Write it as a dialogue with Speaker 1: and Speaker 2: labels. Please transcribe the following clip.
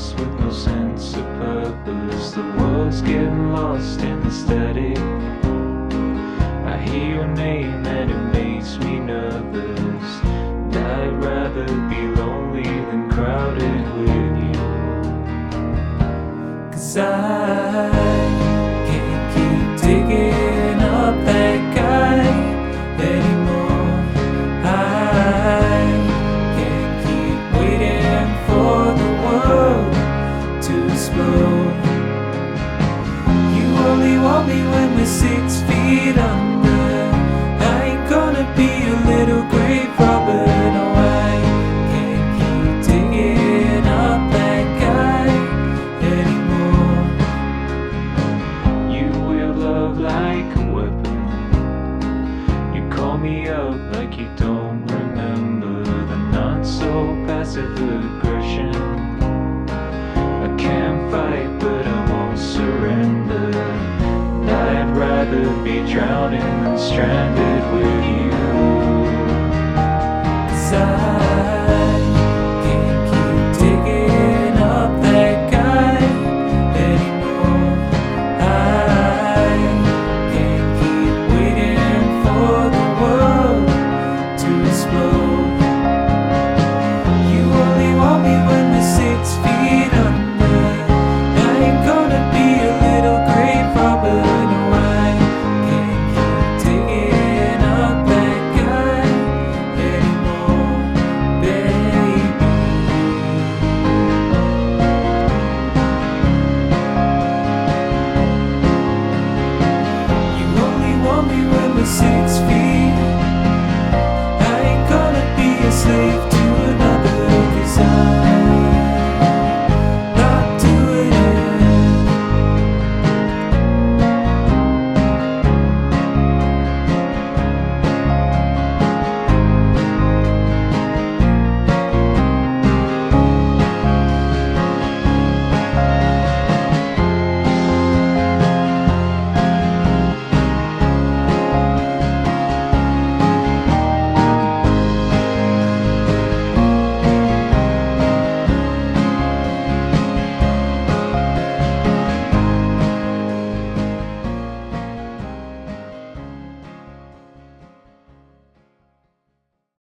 Speaker 1: lost with no sense of purpose. The world's getting lost in the static. I hear your name and it makes me nervous. And I'd rather be lonely than crowded with you. 'Cause I can't keep digging up that guy anymore. I can't keep waiting for the world to explode. You only want me when we're 6 feet under. I ain't gonna be a little grave robber. No, I can't keep digging up that guy anymore. You wield love like a weapon. You call me up like you don't remember the not so passive aggression. I can't fight but I won't surrender. And I'd rather be drowning than stranded with you.